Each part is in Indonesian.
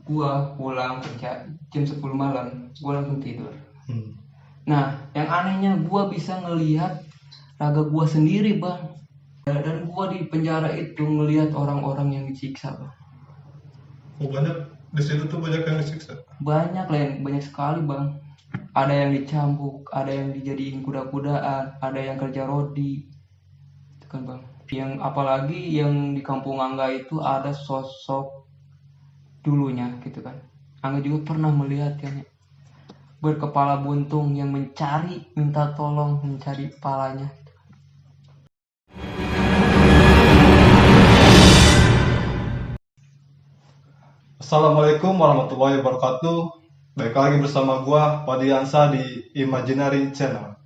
Gua pulang kerja jam 10 malam, gua langsung tidur. Hmm. Nah, yang anehnya gua bisa ngelihat raga gua sendiri, Bang. Dan gua di penjara itu ngelihat orang-orang yang disiksa, Bang. Oh, banyak di situ tuh banyak yang disiksa. Banyak lah, banyak sekali, Bang. Ada yang dicambuk, ada yang dijadiin kuda-kudaan, ada yang kerja rodi. Itu kan, Bang. Yang apalagi yang di Kampung Angga itu ada sosok dulunya gitu kan. Angga juga pernah melihat kan berkepala buntung yang mencari, minta tolong mencari kepalanya. Assalamualaikum warahmatullahi wabarakatuh. Baik lagi bersama gua Padiansa di Imaginary Channel.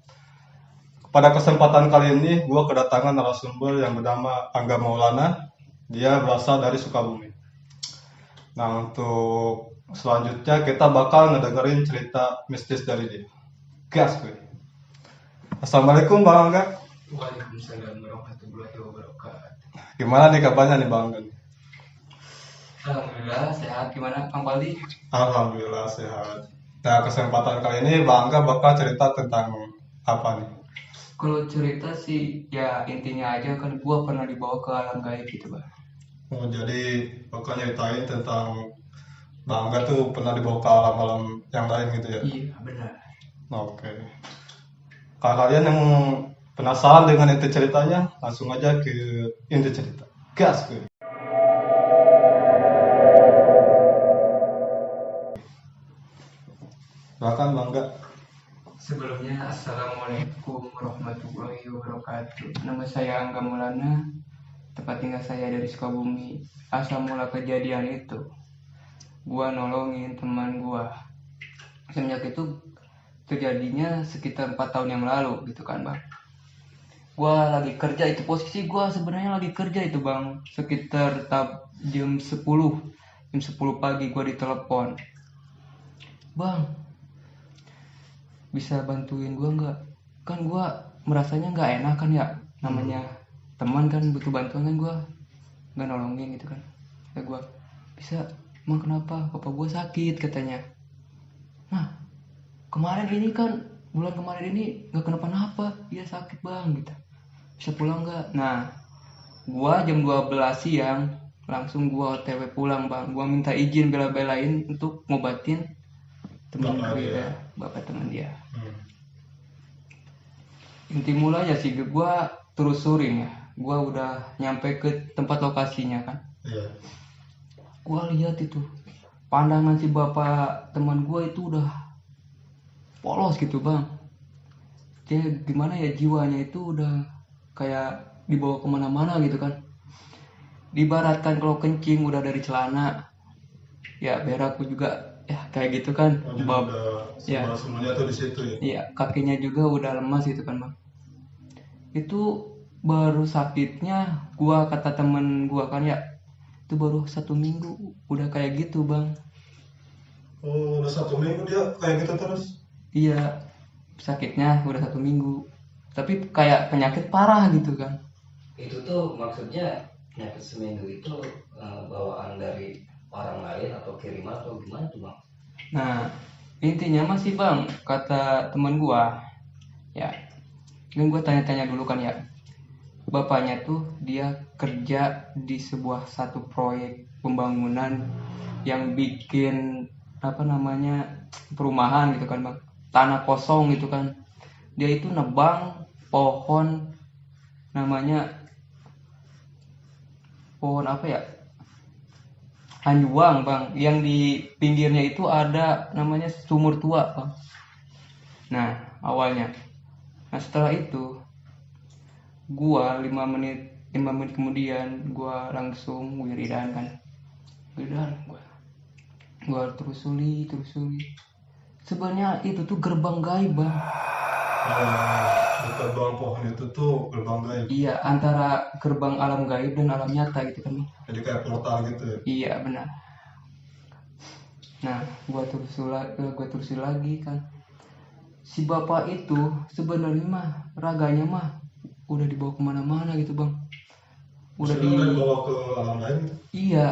Pada kesempatan kali ini gua kedatangan narasumber yang bernama Angga Maulana. Dia berasal dari Sukabumi. Nah, untuk selanjutnya kita bakal ngedengerin cerita mistis dari dia. Gas gue. Assalamualaikum Bang Angga. Waalaikumsalam warahmatullahi wabarakatuh. Gimana nih kabarnya nih Bang Angga? Alhamdulillah sehat. Gimana Kang Baldi? Alhamdulillah sehat. Nah, kesempatan kali ini Bang Angga bakal cerita tentang apa nih? Kalau cerita sih ya intinya aja kan gua pernah dibawa ke alam gaib gitu, Bang. Oh, jadi bakal nyeritain tentang Bang Angga tuh pernah dibawa ke alam-alam yang lain gitu ya? Iya, benar. Oke. Kalau kalian yang penasaran dengan inti ceritanya, langsung aja ke inti cerita. Gas gue. Silakan Bang Angga. Sebelumnya Assalamualaikum warahmatullahi wabarakatuh. Nama saya Angga Maulana. Tempat tinggal saya dari Sukabumi. Asal mula kejadian itu, gua nolongin teman gua. Semenjak itu terjadinya sekitar 4 tahun yang lalu gitu kan, Bang. Gua lagi kerja, itu posisi gua sebenarnya lagi kerja itu, Bang. Sekitar jam 10 pagi gua ditelepon. Bang, bisa bantuin gua nggak? Kan gua merasanya nggak enak kan ya, namanya teman kan butuh bantuan kan, gua nggak nolongin gitu kan. Ya gua bisa, emang kenapa? Papa gua sakit katanya. Nah, kemarin ini kan bulan kemarin ini nggak kenapa-napa, dia sakit bang gitu. Bisa pulang nggak? Nah, gua jam 12 siang langsung gua OTW pulang bang. Gua minta izin bela-belain untuk ngobatin temen Bapak gue dia. ya, bapak temen dia. Hmm. Inti mulanya sih gua terusurin ya. Gua udah nyampe ke tempat lokasinya kan. Iya. Gua lihat itu pandangan si bapak teman gua itu udah polos gitu bang. Dia gimana ya, jiwanya itu udah kayak dibawa kemana-mana gitu kan. Dibaratkan kalau kencing udah dari celana, ya berak juga ya kayak gitu kan. Oh, jadi Bab, udah ya, semuanya tuh di situ ya. iya kakinya juga udah lemas gitu kan bang. Itu baru sakitnya, gua kata temen gua kan ya, itu baru 1 minggu udah kayak gitu bang. Oh, udah 1 minggu dia kayak gitu terus. Iya, sakitnya udah 1 minggu, tapi kayak penyakit parah gitu kan. Itu tuh maksudnya penyakit seminggu itu bawaan dari orang lain atau kiriman atau gimana tuh bang? Nah, intinya masih bang, kata teman gua, ya, kan gua tanya-tanya dulu kan ya. Bapaknya tuh dia kerja di sebuah satu proyek pembangunan yang bikin apa namanya perumahan gitu kan bang, tanah kosong gitu kan. Dia itu nebang pohon, namanya pohon apa ya, hanjuang bang, yang di pinggirnya itu ada namanya sumur tua bang. Nah awalnya, nah setelah itu gua 5 menit kemudian gua langsung wiridan kan. Wiridan gua terusuli. Sebenarnya itu tuh gerbang gaib bang. Oh, dekat bawah pohon itu tuh gerbang gaib. Iya, antara gerbang alam gaib dan alam nyata gitu kan bang. Jadi kayak portal gitu ya. Iya benar. Nah gua terusin lagi kan. Si bapak itu sebenarnya mah raganya mah udah dibawa kemana-mana gitu bang. Udah Maksudnya udah dibawa ke alam lain gitu. iya,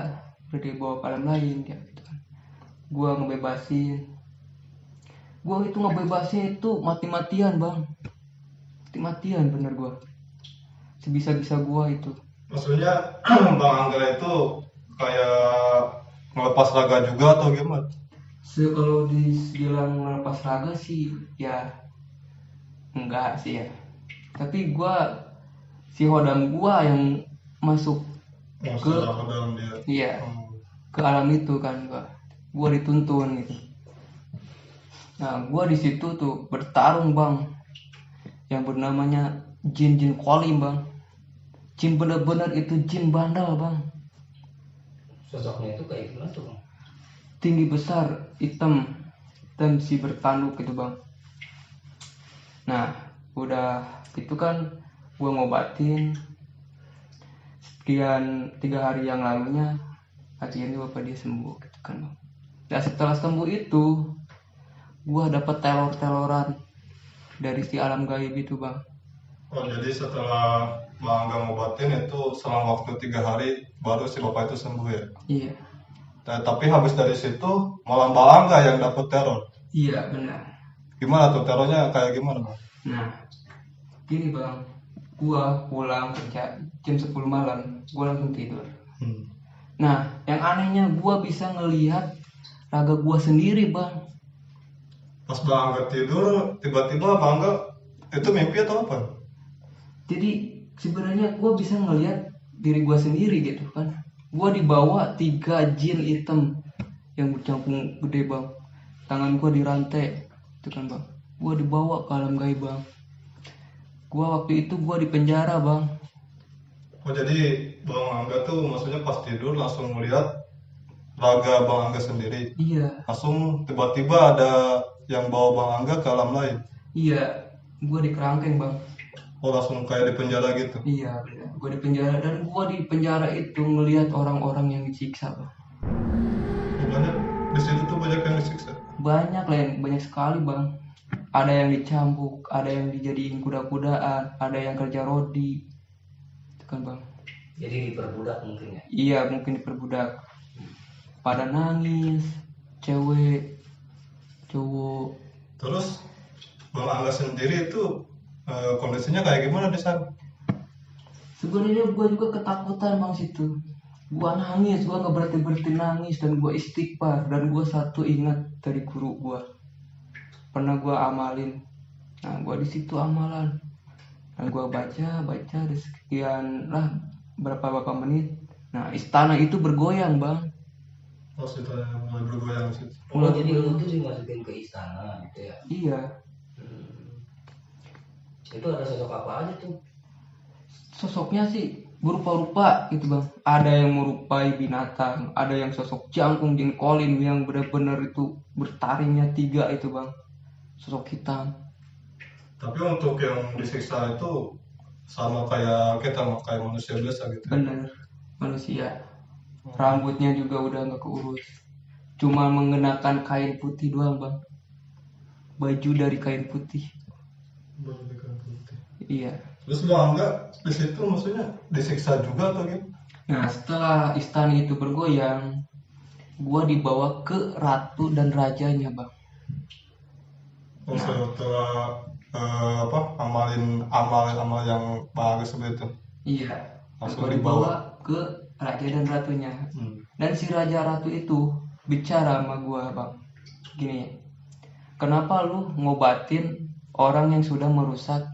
udah dibawa ke alam lain ya gitu kan. Gua ngebebasin. Gua itu ngebebasin itu mati-matian bang, mati-matian bener gua. Sebisa-bisa gua itu. Maksudnya Bang Angga itu kayak ngelepas raga juga atau gimana? Kalau dibilang melepas raga sih ya enggak sih ya. Tapi gua si hodam gua yang masuk Maksudnya apa dalam dia? iya ke alam itu kan gua dituntun gitu. Nah gua di situ tuh bertarung bang, yang bernamanya jin kolim bang. Jin bener-bener itu jin bandel bang, Sosoknya itu kayak gimana tuh bang? tinggi besar, hitam, dan si bertanduk gitu bang. Nah udah gitu kan gua ngobatin sekian 3 hari yang lalunya, akhirnya bapak dia sembuh gitu kan bang. Nah setelah sembuh itu gua dapat teror-teroran dari si alam gaib itu bang. Oh jadi setelah Bang Angga ngobatin itu selang waktu 3 hari baru si bapak itu sembuh ya? Iya. Tapi habis dari situ malah Bang Angga yang dapet teror. Iya benar. Gimana tuh terornya kayak gimana Bang? Nah gini bang, gua pulang kerja jam 10 malam, gua langsung tidur. Nah yang anehnya gua bisa ngelihat raga gua sendiri bang. Pas Bang Angga tidur tiba-tiba Bang Angga itu mimpi atau apa? Jadi sebenarnya gue bisa ngelihat diri gue sendiri gitu kan. Gue dibawa 3 jin hitam yang bercampur gede bang. Tangan gue dirantai, itu kan bang. Gue dibawa ke alam gaib bang. Gue waktu itu gue di penjara bang. Oh jadi Bang Angga tuh maksudnya pas tidur langsung melihat raga Bang Angga sendiri. Iya, Langsung tiba-tiba ada yang bawa Bang Angga ke alam lain. iya. Gue di kerangkeng bang. Oh langsung kayak di penjara gitu. Iya benar. Gue di penjara, dan gue di penjara itu ngelihat orang-orang yang disiksa bang. Banyak di situ tuh banyak yang disiksa. Banyak lah, banyak sekali bang. Ada yang dicambuk, ada yang dijadiin kuda-kudaan, ada yang kerja rodi, itu kan bang. Jadi diperbudak mungkin ya? Iya mungkin diperbudak. Pada nangis, cewek, cowok. Terus Bang Angga sendiri itu kondisinya kayak gimana di sana? Sebenarnya gue juga ketakutan bang situ. Gue nangis, gue nggak berhenti nangis, dan gue istighfar, dan gue satu ingat dari guru gue. Pernah gue amalin. Nah gue di situ amalan. Dan gue baca ada sekian lah berapa menit. Nah istana itu bergoyang bang. Oh situ mulai bergoyang situ. Oh jadi lu tuh dimasukin ke istana gitu ya? Iya. Itu ada sosok apa aja tuh? Sosoknya sih berupa-rupa gitu bang. Ada yang merupai binatang, ada yang sosok jangkung jin kolim yang benar-benar itu bertaringnya 3 itu bang, sosok hitam. Tapi untuk yang disiksa itu sama kayak kita, kayak manusia biasa gitu. Bener, manusia. Rambutnya juga udah nggak keurus, cuma mengenakan kain putih doang bang, baju dari kain putih. Iya. Terus Bang Angga di situ maksudnya disiksa juga atau gitu? Nah setelah istana itu bergoyang, gua dibawa ke ratu dan rajanya bang. Oh setelah amal yang Bang Angga sebut itu. Iya. Langsung Gua dibawa ke raja dan ratunya. Dan si raja ratu itu bicara sama gua bang, gini, kenapa lu ngobatin orang yang sudah merusak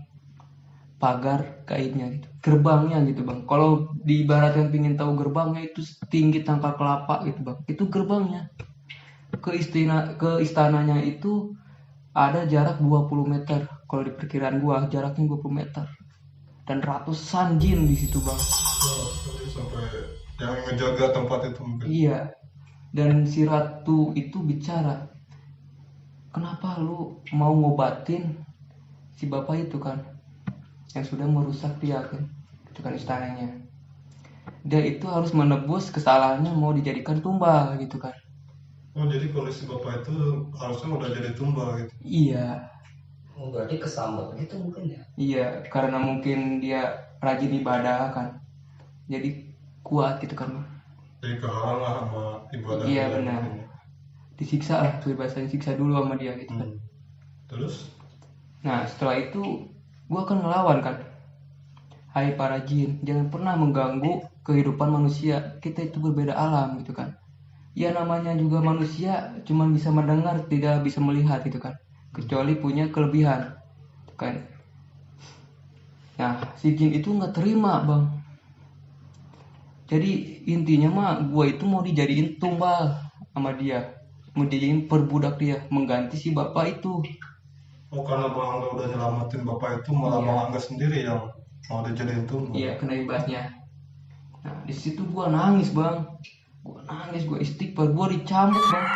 pagar gaibnya gitu, gerbangnya gitu bang. Kalau di barat yang pingin tahu gerbangnya itu tinggi tangkal kelapa gitu bang, itu gerbangnya. Ke istananya itu ada jarak 20 meter. Kalau di perkiraan gua jaraknya 20 meter. Dan ratusan jin di situ bang. Oh, sampai yang ngejaga tempat itu mungkin. Iya. Dan si ratu itu bicara, kenapa lu mau ngobatin si bapak itu kan, yang sudah merusak dia kan, itu kan istananya. Dia itu harus menebus kesalahannya, mau dijadikan tumbal gitu kan. Oh jadi kondisi bapak itu harusnya udah jadi tumbal gitu. Iya. Oh berarti kesambat gitu mungkin ya? Iya, karena mungkin dia rajin ibadah kan, jadi kuat gitu kan. Jadi kehalang lah sama ibadah. Iya benar. disiksa lah, bahasanya siksa dulu sama dia gitu kan. Terus? Nah setelah itu gue akan ngelawan kan, hai para jin, jangan pernah mengganggu kehidupan manusia, kita itu berbeda alam gitu kan. Ya namanya juga manusia cuma bisa mendengar, tidak bisa melihat gitu kan, kecuali punya kelebihan gitu kan. Nah si jin itu nggak terima bang, jadi intinya mah gue itu mau dijadiin tumbal sama dia, mau dijadiin perbudak dia, mengganti si bapak itu. Oh, karena Bang Angga udah nyelamatin bapak itu, malah Iya. Bang Angga sendiri yang mau dijadiin tumbal. Iya kena imbasnya. Nah di situ gue nangis bang, gue istighfar, gue dicambuk bang,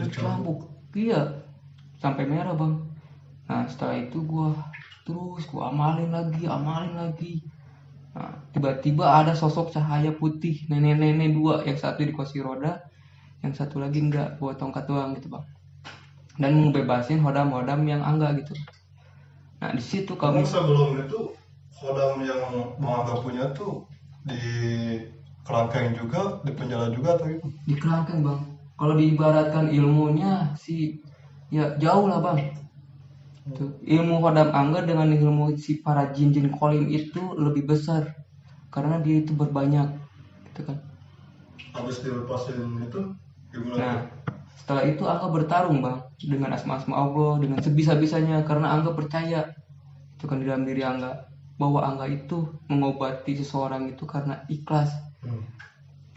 dicambuk, iya sampai merah bang. Nah setelah itu gue amalin lagi. Nah, tiba-tiba ada sosok cahaya putih, nenek-nenek dua, yang satu di kursi roda, yang satu lagi enggak, bawa tongkat doang gitu bang, dan mau bebasin hodam-hodam yang angga gitu. Nah di situ Kamu kami sebelum itu kodam yang Bang Angga punya tuh di kerangkeng juga, di penjara juga atau gitu? di kerangkeng bang. Kalau diibaratkan ilmunya sih ya jauh lah bang. Tuh, ilmu hodam angga dengan ilmu si para jin-jin kolim itu lebih besar karena dia itu berbanyak gitu kan. Habis dilepasin itu gimana? Nah setelah itu angga bertarung bang dengan asma-asma Allah dengan sebisa-bisanya, karena angga percaya itu kan di dalam diri angga bahwa angga itu mengobati seseorang itu karena ikhlas,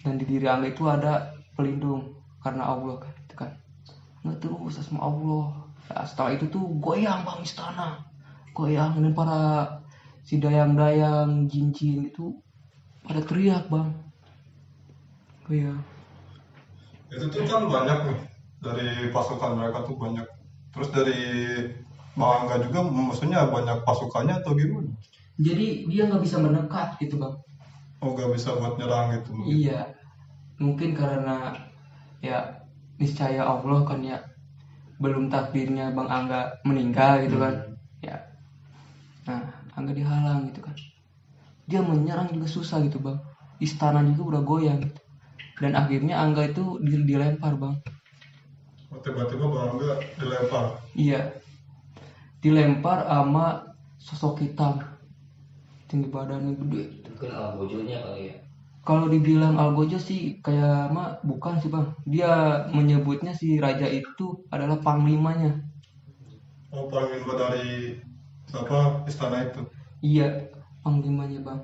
dan di diri angga itu ada pelindung karena Allah kan gitu kan. Nggak terus asma Allah. Nah, setelah itu tuh goyang bang istana, goyang, dan para si dayang-dayang jin-jin itu pada teriak bang, goyang. Itu tuh kan banyak nih, dari pasukan mereka tuh banyak. Terus dari Bang Angga juga maksudnya banyak pasukannya atau gimana? Jadi dia nggak bisa mendekat gitu bang. Oh, gak bisa buat nyerang gitu? Iya, mungkin karena ya niscaya Allah kan ya, belum takdirnya bang Angga meninggal gitu kan. Ya, nah Angga dihalang gitu kan, dia menyerang juga susah gitu bang, istana juga udah goyang gitu. Dan akhirnya Angga itu dilempar bang. Oh, tiba-tiba Bang Angga dilempar? Iya, dilempar sama sosok hitam, tinggi badannya gede. Mungkin algojonya kali ya. Kalau dibilang algojo sih kayak mah bukan sih bang, dia menyebutnya si raja itu adalah panglimanya. Oh, panglima dari apa istana itu? Iya, panglimanya bang.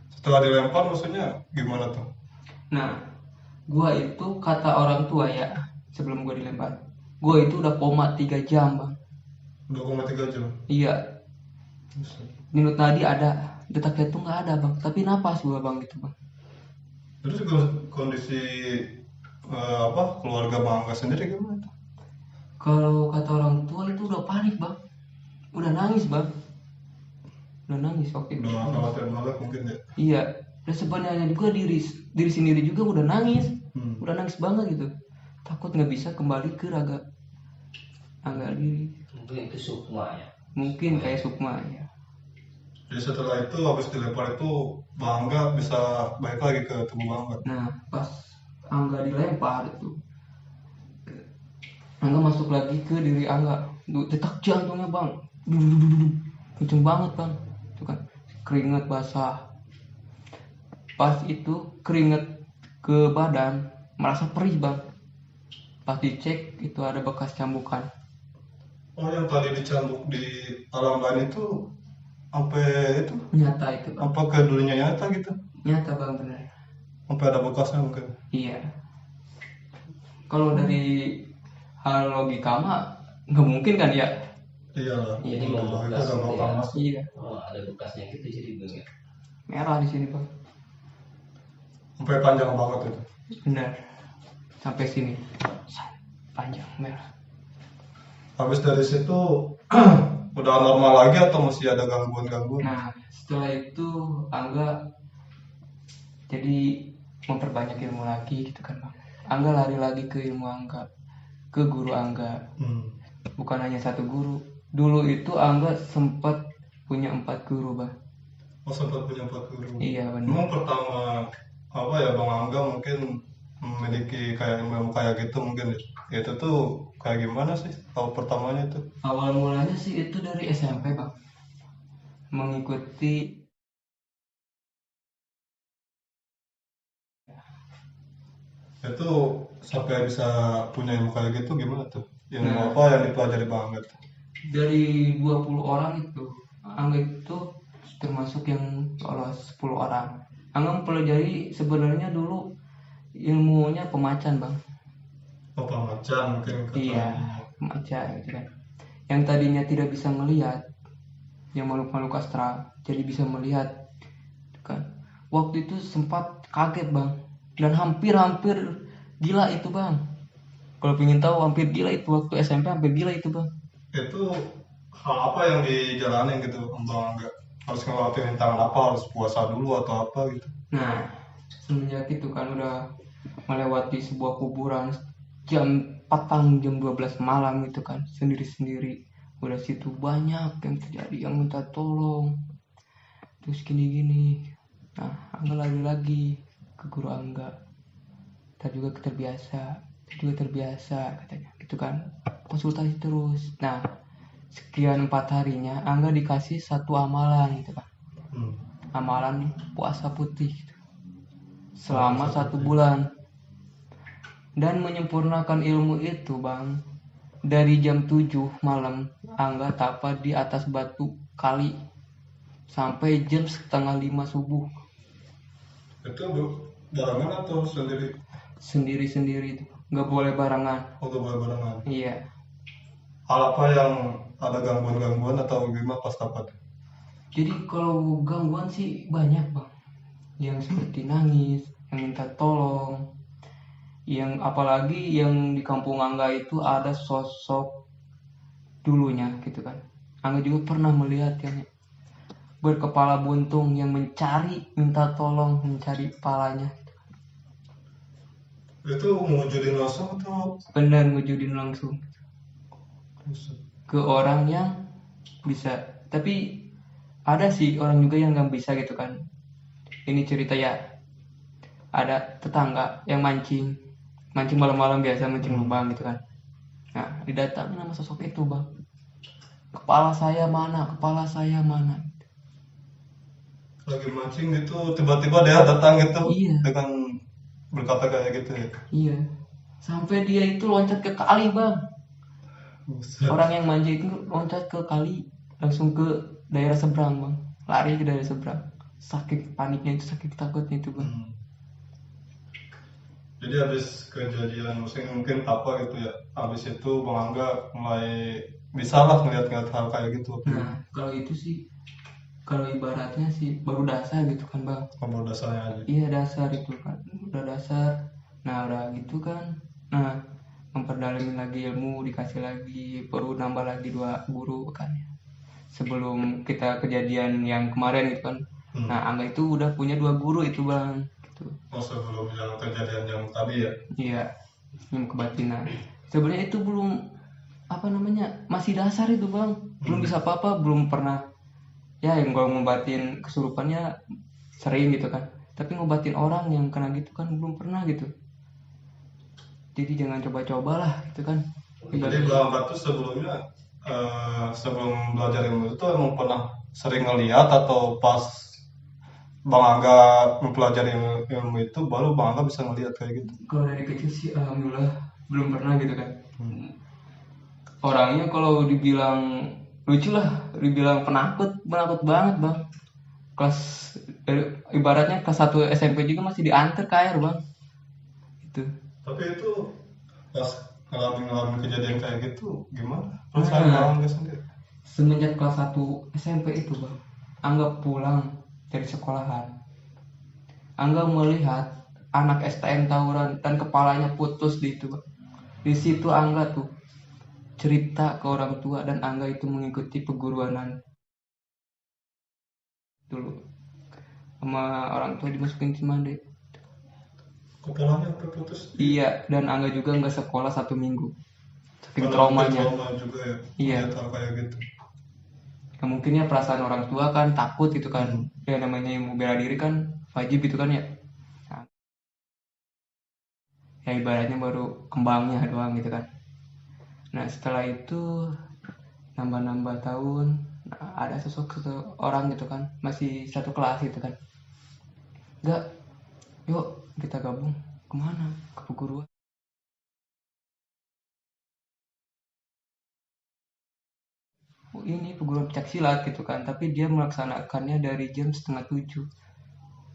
Setelah dilempar maksudnya gimana tuh? Nah gua itu kata orang tua ya, sebelum gua dilempar, gua itu udah koma 3 jam bang. 2,3 jam? Iya, minut tadi ada, detak jantung nggak ada bang, tapi napas gua bang gitu bang. Terus kondisi keluarga Bang Angga sendiri gimana tuh? Kalau kata orang tua itu udah panik bang, udah nangis bang, udah nangis waktu itu. Udah khawatir banget mungkin ya? Iya, dan sebenarnya juga diri sendiri juga udah nangis banget gitu, takut nggak bisa kembali ke raga angga diri. Mungkin itu sukma ya. Mungkin kayak sukma ya. Jadi setelah itu habis dilempar itu Bang Angga bisa balik lagi ke tubuh Bang Angga? Nah pas angga dilempar itu, angga masuk lagi ke diri angga, detak jantungnya bang, kenceng banget bang, itu kan keringat basah. Pas itu keringat ke badan, merasa perih bang. Pas dicek itu ada bekas cambukan. Oh, yang tadi dicambuk di alam lain itu sampai itu? Nyata itu bang. Apa ke dulunya nyata gitu? Nyata bang, benar. Sampai ada bekasnya mungkin? Iya. Kalau dari hal logika mah nggak mungkin kan ya? Iyalah. Jadi Itu membekas udah gitu bakal ya. masuk. Iya. Oh, ada bekasnya gitu jadi banyak. Merah di sini bang. Sampai panjang banget itu. Benar. Sampai sini. Panjang merah. Habis dari situ udah normal lagi atau masih ada gangguan-gangguan? Nah setelah itu Angga jadi memperbanyak ilmu lagi gitu kan bang. Angga lari lagi ke ilmu Angga, ke guru Angga. Bukan hanya satu guru. Dulu itu Angga sempat punya 4 guru bang. Oh, sempat punya 4 guru? Iya benar. Memang pertama apa ya Bang Angga mungkin memiliki kayak ilmu kayak gitu mungkin ya. Itu tuh kayak gimana sih awal pertamanya tuh? Awal mulanya sih itu dari SMP bang, mengikuti Itu sampai bisa punya ilmu kayak gitu gimana tuh? Ilmu Nah. apa yang dipelajari banget? Dari 20 orang itu, Angga itu termasuk yang lolos 10 orang. Angga mempelajari sebenarnya dulu ilmunya pemacan bang. Oh, pemacan mungkin Iya, keterangannya. pemacan gitu kan. Yang tadinya tidak bisa melihat, yang makhluk-makhluk astral jadi bisa melihat kan. Waktu itu sempat kaget bang, dan hampir-hampir gila itu bang. Kalau pengen tahu hampir gila itu waktu SMP, hampir gila itu bang. Itu hal apa yang dijalanin gitu Bang Angga? Harus ngelewatin rintangan apa? Harus puasa dulu atau apa gitu? Nah, semenjak itu kan udah melewati sebuah kuburan jam petang jam 12 malam gitu kan, sendiri-sendiri. Udah situ banyak yang terjadi yang minta tolong. Terus gini-gini. Nah, Angga lagi-lagi ke guru Angga. Kita juga terbiasa katanya. Gitu kan. Konsultasi terus. Nah, sekian 4 harinya Angga dikasih satu amalan gitu kan. Hmm. Amalan puasa putih gitu. Selama Puasa 1 putih. bulan. Dan menyempurnakan ilmu itu bang, dari jam 7 malam Angga tapa di atas batu kali sampai jam setengah 5 subuh. Itu barengan atau sendiri? Sendiri-sendiri itu nggak boleh barengan. Oh, gak boleh barengan. Iya, Hal apa yang ada gangguan-gangguan atau gimana pas dapat? jadi kalau gangguan sih banyak bang, yang seperti nangis, yang minta tolong, yang apalagi yang di kampung Angga itu ada sosok dulunya gitu kan. Angga juga pernah melihat yang berkepala buntung yang mencari, minta tolong, mencari kepalanya. Itu mewujudin langsung atau Benar ngejudin langsung ke orang yang bisa. Tapi ada sih orang juga yang nggak bisa gitu kan. Ini cerita ya, ada tetangga yang mancing malam-malam biasa mancing lubang gitu kan. Nah, didatangin sama sosok itu bang. Kepala saya mana? Kepala saya mana? lagi mancing gitu tiba-tiba dia datang gitu Iya. dengan berkata kayak gitu ya? Iya. Sampai dia itu loncat ke kali bang. Buset. Orang yang mancing itu loncat ke kali langsung ke daerah seberang bang, lari ke daerah seberang, saking paniknya itu, saking takutnya itu bang. Hmm. Jadi habis kejadian mungkin apa gitu ya, habis itu Bang Angga mulai bisa lah ngeliat-ngeliat hal kayak gitu. Nah kalau itu sih, kalau ibaratnya sih baru dasar gitu kan bang. Ngobrol dasarnya aja. Iya dasar itu kan, udah dasar. Nah udah gitu kan, nah memperdalamin lagi ilmu, dikasih lagi, baru nambah lagi 2 guru kan ya. Sebelum kita kejadian yang kemarin gitu kan. Nah Angga itu udah punya 2 guru itu bang gitu. Oh, sebelum yang kejadian yang tadi ya? Iya, ilmu kebatinan. Sebenarnya itu belum apa namanya, masih dasar itu bang, belum bisa apa-apa, belum pernah. Ya yang kalau ngobatin kesurupannya sering gitu kan, tapi ngobatin orang yang kena gitu kan belum pernah gitu. Jadi jangan coba-cobalah gitu kan. Jadi Bang Angga tuh sebelumnya sebelum belajar ilmu itu emang pernah sering ngeliat atau pas Bang Angga mempelajari ilmu itu baru Bang Angga bisa ngeliat kayak gitu? Kalau dari kecil sih alhamdulillah belum pernah gitu kan. Orangnya kalau dibilang lucu lah, dibilang penakut banget bang. Kelas ibaratnya kelas 1 SMP juga masih diantar ke air bang. Itu. Tapi itu pas ngalamin kejadian kayak gitu gimana? Perasaan Bang Angga sendiri? Semenjak kelas 1 SMP itu bang, Angga pulang dari sekolahan, Angga melihat anak STM tawuran dan kepalanya putus di itu bang. Di situ Angga tuh cerita ke orang tua dan Angga itu mengikuti perguruanan dulu sama orang tua, dimasukin Cimande. Kepalanya sampai putus. Iya, dan Angga juga nggak sekolah 1 minggu saking Padahal traumanya. trauma juga ya. Iya. Lihat hal kayak gitu. Ya, mungkin ya perasaan orang tua kan takut gitu kan. Ya namanya ilmu bela diri kan wajib gitu kan ya. Nah, ya ibaratnya baru kembangnya doang gitu kan. Nah setelah itu nambah-nambah tahun, nah, ada sosok orang gitu kan, masih satu kelas gitu kan, enggak, yuk kita gabung. Kemana? Ke perguruan. Oh, ini perguruan pencaksilat gitu kan, tapi dia melaksanakannya dari jam setengah 7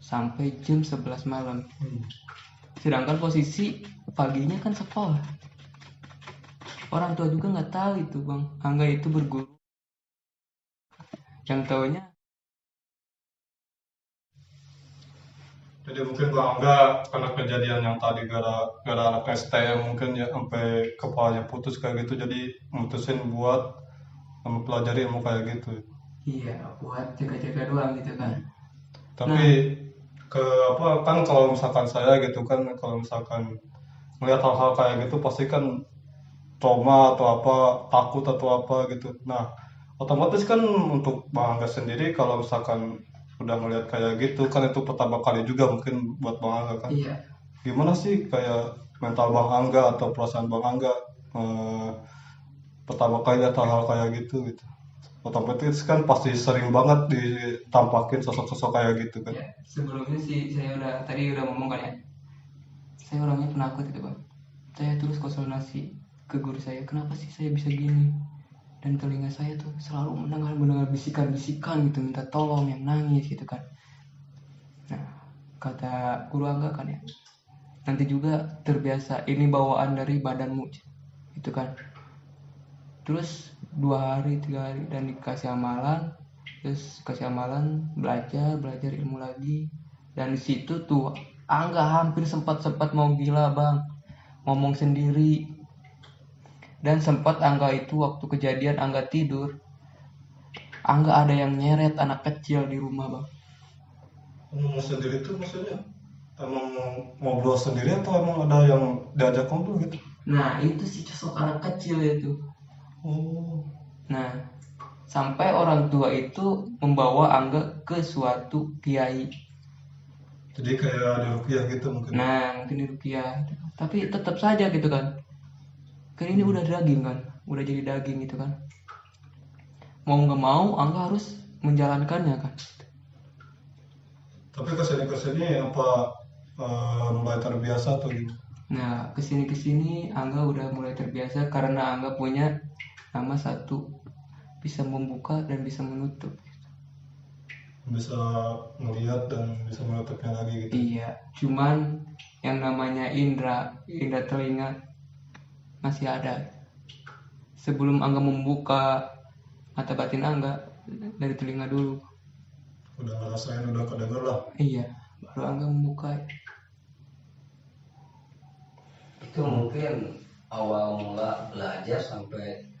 sampai jam 11 malam. Sedangkan posisi paginya kan sekolah. Orang tua juga nggak tahu itu bang, Angga itu berguru. Yang taunya Jadi mungkin Bang Angga karena kejadian yang tadi gara anak STM mungkin ya sampai kepalanya putus kayak gitu, jadi mutusin buat mempelajari ilmu kayak gitu. iya buat jaga-jaga doang gitu kan. Tapi ke apa kan kalau misalkan saya gitu kan, kalau misalkan melihat hal-hal kayak gitu pasti kan trauma atau apa, takut atau apa gitu. Nah, otomatis kan untuk Bang Angga sendiri kalau misalkan udah melihat kayak gitu kan itu pertama kali juga mungkin buat Bang Angga kan. Iya, Gimana sih kayak mental Bang Angga atau perasaan Bang Angga eh, pertama kali lihat hal-hal kayak gitu gitu. Otomatis kan pasti sering banget ditampakin sosok-sosok kayak gitu kan. ya. Sebelumnya sih saya udah ngomong kan ya. Saya orangnya penakut itu bang. Saya terus konsultasi ke guru saya. Kenapa sih saya bisa gini? Dan telinga saya tuh selalu mendengar bisikan-bisikan gitu, minta tolong, yang nangis gitu kan. Nah, kata guru Angga kan ya, nanti juga terbiasa, ini bawaan dari badanmu itu kan. Terus 2 hari 3 hari dan dikasih amalan, terus kasih amalan, belajar ilmu lagi. Dan di situ tuh Angga hampir sempat mau gila bang, ngomong sendiri. Dan sempat Angga itu waktu kejadian Angga tidur, Angga ada yang nyeret anak kecil di rumah bang. Ngomong sendiri itu maksudnya emang ngobrol sendiri atau emang ada yang diajak ngobrol gitu? Nah itu si sosok anak kecil itu. Oh, Nah sampai orang tua itu membawa Angga ke suatu kiai. jadi kayak di rukiah gitu mungkin. Nah mungkin di rukiah, tapi tetap saja gitu kan. Kan ini udah daging kan, udah jadi daging gitu kan. Mau nggak mau Angga harus menjalankannya kan. Tapi kesini apa mulai terbiasa atau gimana? Nah kesini Angga udah mulai terbiasa karena Angga punya nama satu, bisa membuka dan bisa menutup. Bisa melihat dan bisa menutupnya lagi gitu. Iya, cuman yang namanya indra telinga masih ada. Sebelum Angga membuka mata batin Angga, dari telinga dulu. Udah ngerasain, udah kedenger lah. Iya, baru Angga membuka. Itu mungkin awal mula belajar sampai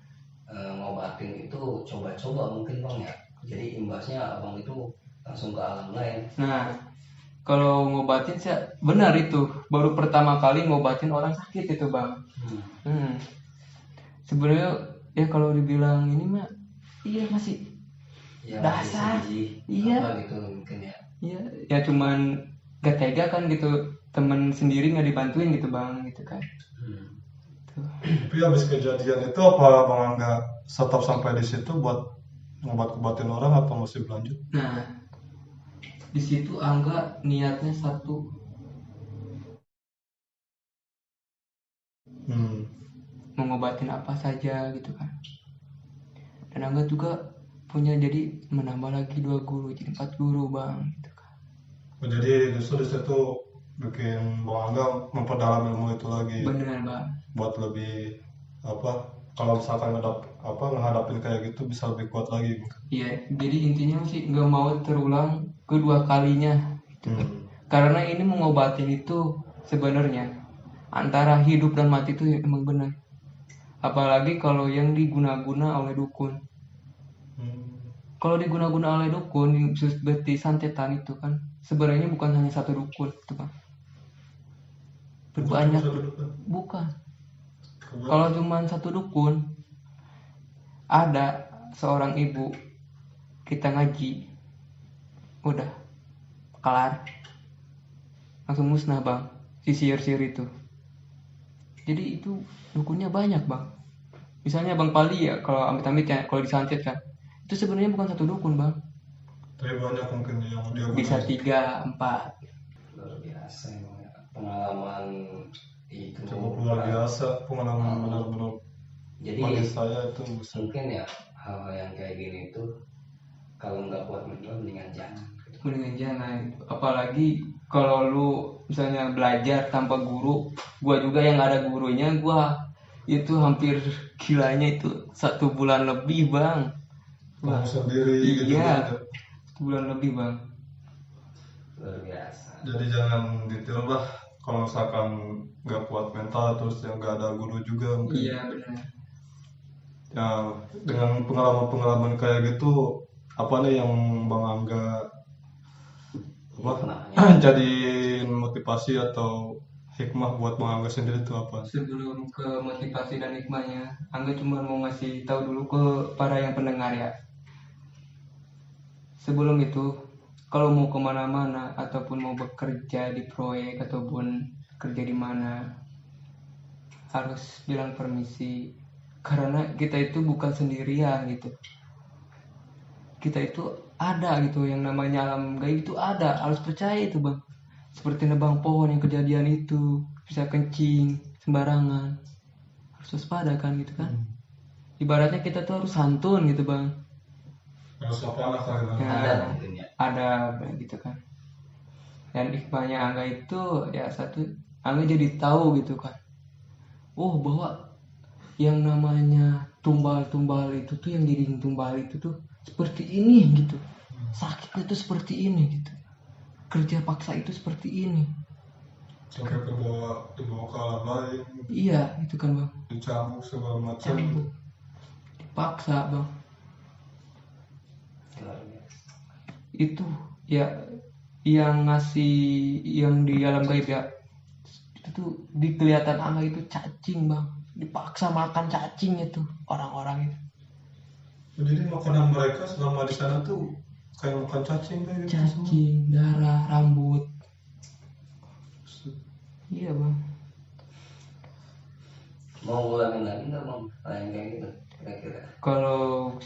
ngobatin itu coba-coba mungkin bang ya. Jadi imbasnya abang itu langsung ke alam lain. Nah, kalau ngobatin sih benar itu. Baru pertama kali ngobatin orang sakit itu bang. Sebenarnya ya kalau dibilang ini mah, iya masih Ya, dasar. Iya. Apa gitu mungkin ya. Iya, ya cuman gak tega kan gitu, temen sendiri nggak dibantuin gitu bang, gitu kan. Tuh. Tapi habis kejadian itu apa Bang Angga tetap sampai di situ buat ngobat-ngobatin orang atau masih berlanjut? Nah, di situ Angga niatnya satu, mengobatin apa saja gitu kan. Dan Angga juga punya jadi menambah lagi 2 guru, jadi 4 guru bang, gitu kan. Jadi justru di situ bikin Bang Angga memperdalam ilmu itu lagi. Bener bang. Buat lebih apa? Kalau misalkan menghadapin kayak gitu bisa lebih kuat lagi. Iya, jadi intinya sih nggak mau terulang kedua kalinya, gitu kan. Karena ini mengobatin itu sebenarnya antara hidup dan mati itu emang benar. Apalagi kalau yang diguna-guna oleh dukun. Kalau diguna-guna oleh dukun seperti santetan itu kan sebenarnya bukan hanya satu dukun itu bang, berbanyak. Bukan. Kalau cuma satu dukun, ada seorang ibu, kita ngaji udah kelar, langsung musnah bang si sihir-sihir itu. Jadi itu dukunnya banyak bang. Misalnya Bang Pali ya, kalau amit-amit ya, kalau disantet kan, itu sebenarnya bukan satu dukun bang, Tapi banyak mungkin yang dia bisa gunain. 3, 4. Luar biasa emang ya. Pengalaman itu Cukup luar biasa, pengalaman benar-benar jadi bagi saya itu bisa. mungkin ya hal yang kayak gini itu kalau nggak kuat mental mendingan jangan. Mendingan jangan, apalagi kalau lu misalnya belajar tanpa guru. Gua juga yang ada gurunya, gua itu hampir gilanya itu 1 bulan lebih bang. Kamu sendiri gitu Iya, kan. 1 bulan lebih bang. Luar biasa. Jadi jangan ditiru lah kalau misalkan nggak kuat mental terus yang nggak ada guru juga mungkin. Iya benar. Ya dengan pengalaman-pengalaman kayak gitu apa nih yang Bang Angga jadiin motivasi atau hikmah buat Bang Angga sendiri itu apa? Sebelum ke motivasi dan hikmahnya, Angga cuma mau ngasih tahu dulu ke para yang pendengar ya. Sebelum itu, kalau mau kemana-mana ataupun mau bekerja di proyek ataupun kerja di mana, harus bilang permisi. Karena kita itu bukan sendirian gitu. Kita itu ada gitu, yang namanya alam gaib itu ada, harus percaya itu bang. Seperti nebang pohon yang kejadian itu, bisa kencing sembarangan, harus waspada kan gitu kan. Ibaratnya kita tuh harus santun gitu bang. Harus apa lah kalian? Ada Ya, mungkin ya. ada gitu kan. Dan hikmahnya Angga itu ya satu, Angga jadi tahu gitu kan, oh bahwa yang namanya tumbal-tumbal itu tuh, yang jadi tumbal itu tuh seperti ini gitu, sakitnya tuh seperti ini gitu, kerja paksa itu seperti ini. Sampai dibawa ke alam lain, Iya itu kan bang, dicambuk segala macam. cambuk, dipaksa bang. Luar biasa. Itu ya yang ngasih, yang di alam gaib ya, itu tuh di kelihatan Angga itu cacing bang, dipaksa makan cacing itu orang-orang itu. Jadi makanan mereka selama di sana tuh kayak makan cacing kayak gitu semua. Cacing, darah, rambut. Iya bang. Mau ngulangin lagi nggak bang? Lain kayak gitu kira-kira. Kalau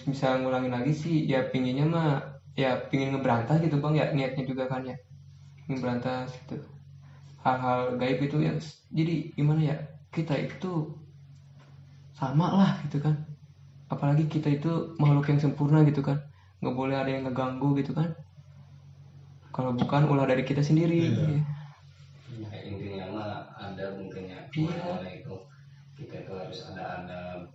misalnya ngulangin lagi sih ya pinginnya mah ya pingin ngeberantas gitu bang ya, niatnya juga kan ya, ngeberantas gitu hal-hal gaib itu ya. Jadi gimana ya, kita itu sama lah gitu kan, apalagi kita itu makhluk yang sempurna gitu kan, nggak boleh ada yang ngeganggu gitu kan, kalau bukan ulah dari kita sendiri. Iya. Nah, intinya mah ada mungkin ya. Iya. Oleh itu kita itu harus ada adab,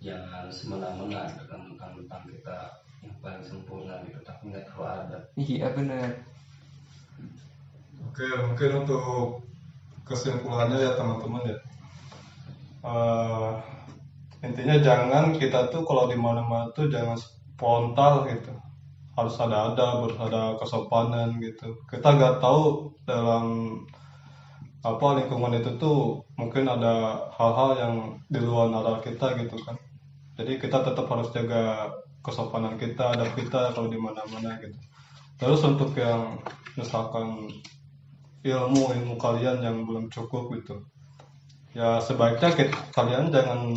jangan semena-mena gitu kan, mentang-mentang kita yang paling sempurna gitu tapi nggak tahu adab. Iya benar. Oke, mungkin untuk kesimpulannya ya teman-teman ya. Intinya jangan kita tuh kalau di mana-mana tuh jangan spontan gitu. Harus ada adab, harus ada kesopanan gitu. Kita nggak tahu dalam apa lingkungan itu tuh mungkin ada hal-hal yang di luar nalar kita gitu kan. Jadi kita tetap harus jaga kesopanan kita, adab kita kalau di mana-mana gitu. Terus untuk yang misalkan ilmu kalian yang belum cukup gitu, ya sebaiknya kalian jangan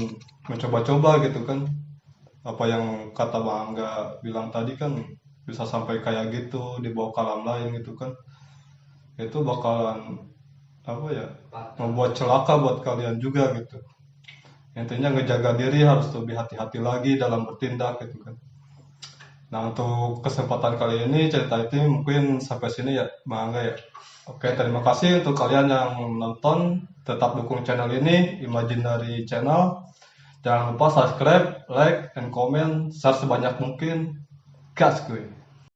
mencoba-coba gitu kan. Apa yang kata Bang Angga bilang tadi kan, bisa sampai kayak gitu dibawa ke alam lain gitu kan, itu bakalan apa ya, membuat celaka buat kalian juga gitu. Intinya ngejaga diri, harus lebih hati-hati lagi dalam bertindak gitu kan. Nah untuk kesempatan kali ini cerita itu mungkin sampai sini ya Bang Angga ya. Oke, terima kasih untuk kalian yang nonton. Tetap dukung channel ini, Imaginary Channel. Jangan lupa subscribe, like, and comment, share sebanyak mungkin. Gas gue.